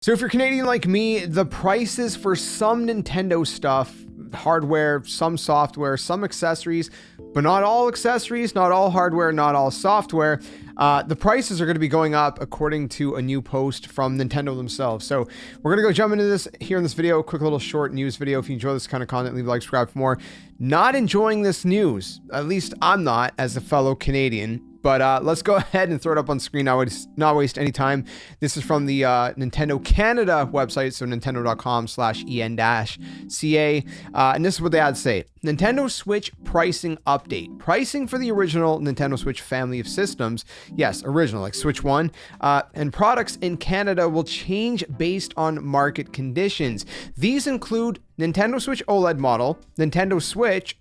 So if you're Canadian like me, the prices for some Nintendo stuff, hardware, some software, some accessories, but not all accessories, not all hardware, not all software, the prices are going to be going up according to a new post from Nintendo themselves. So we're going to go jump into this here in this video, quick little short news video. If you enjoy this kind of content, leave a like, subscribe for more. Not enjoying this news, at least I'm not as a fellow Canadian. But let's go ahead and throw it up on screen, not waste any time. This is from the Nintendo Canada website, so nintendo.com/en-ca. And this is what they had to say. Nintendo Switch pricing update. Pricing for the original Nintendo Switch family of systems, yes, original, like Switch 1, and products in Canada will change based on market conditions. These include Nintendo Switch OLED model, Nintendo Switch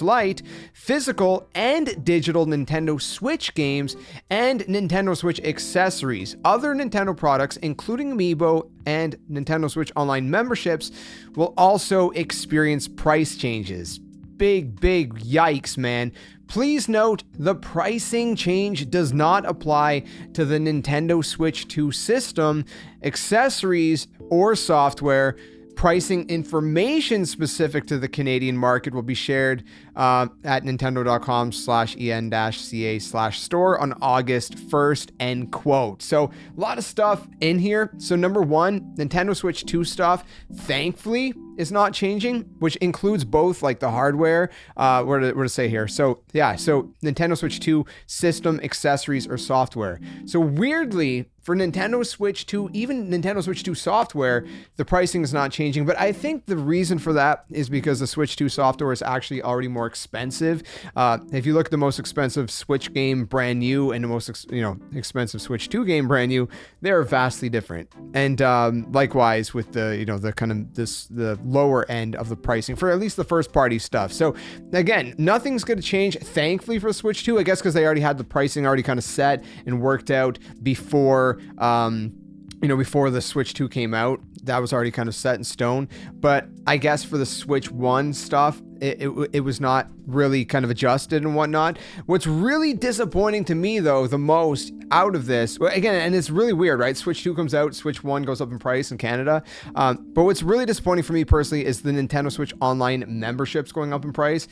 Lite, physical and digital Nintendo Switch games, and Nintendo Switch accessories. Other Nintendo products, including Amiibo and Nintendo Switch Online memberships, will also experience price changes. Big yikes, man. Please note, the pricing change does not apply to the Nintendo Switch 2 system, accessories, or software. Pricing information specific to the Canadian market will be shared at nintendo.com/en-ca/store on August 1st, end quote. So a lot of stuff in here. So number one, Nintendo Switch 2 stuff, thankfully, is not changing, which includes both like the hardware, where to say here. So yeah, so Nintendo Switch 2 system, accessories, or software. So weirdly, for Nintendo Switch 2, even Nintendo Switch 2 software, the pricing is not changing. But I think the reason for that is because the Switch 2 software is actually already more expensive. If you look at the most expensive Switch game brand new and the most expensive Switch 2 game brand new, they're vastly different. And likewise with the the kind of the lower end of the pricing for at least the first party stuff. So again, nothing's going to change, thankfully, for the Switch 2, I guess, because they already had the pricing already kind of set and worked out before before the Switch 2 came out. That was already kind of set in stone. But I guess for the Switch 1 stuff, it was not really kind of adjusted and whatnot. What's really disappointing to me, though, the most out of this, again, and it's really weird, right? Switch 2 comes out, Switch 1 goes up in price in Canada. But what's really disappointing for me personally is the Nintendo Switch Online memberships going up in price.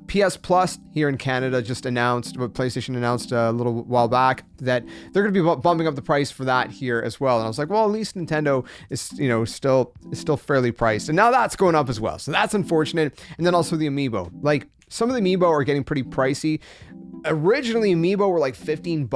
PS Plus here in Canada just announced, but PlayStation announced a little while back, that they're going to be bumping up the price for that here as well. And I was like, well, at least Nintendo is, still fairly priced. And now that's going up as well. So that's unfortunate. And then also the Amiibo. Like, some of the Amiibo are getting pretty pricey. Originally, Amiibo were like $15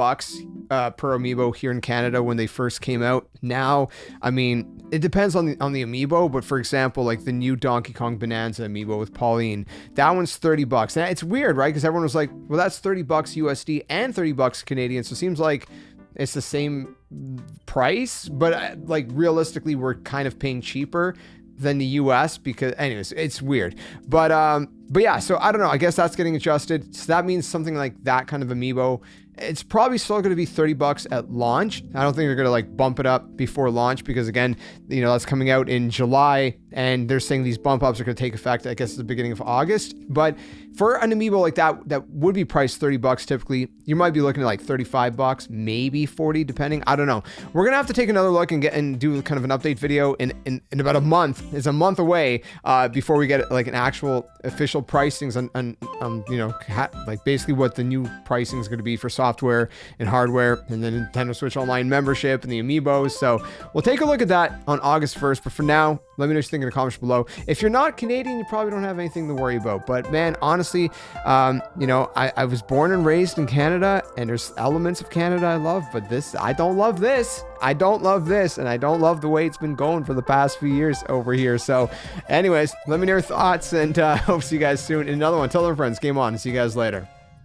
per Amiibo here in Canada when they first came out. Now, I mean, it depends on the Amiibo, but for example, like the new Donkey Kong Bonanza Amiibo with Pauline, that one's $30. And it's weird, right? Because everyone was like, well, that's $30 USD and $30 Canadian. So it seems like it's the same price, but like realistically, we're kind of paying cheaper than the US because, anyways, it's weird. But yeah, so I don't know. I guess that's getting adjusted. So that means something like that kind of Amiibo, it's probably still going to be $30 at launch. I don't think they're going to like bump it up before launch because, again, that's coming out in July, and they're saying these bump ups are going to take effect, I guess, at the beginning of August. But for an Amiibo like that would be priced $30 typically, you might be looking at like $35, maybe $40, depending. I don't know. We're going to have to take another look and do kind of an update video in about a month. It's a month away before we get like an actual official pricings on like basically what the new pricing is going to be for software and hardware, and then Nintendo Switch Online membership and the Amiibos. So we'll take a look at that on August 1st. But for now, let me know what you think in the comments below. If you're not Canadian, you probably don't have anything to worry about. But man, honestly, I was born and raised in Canada, and there's elements of Canada I love, but I don't love this. I don't love this, and I don't love the way it's been going for the past few years over here. So anyways, let me know your thoughts, and hope to see you guys soon in another one. Tell them friends, game on, and see you guys later.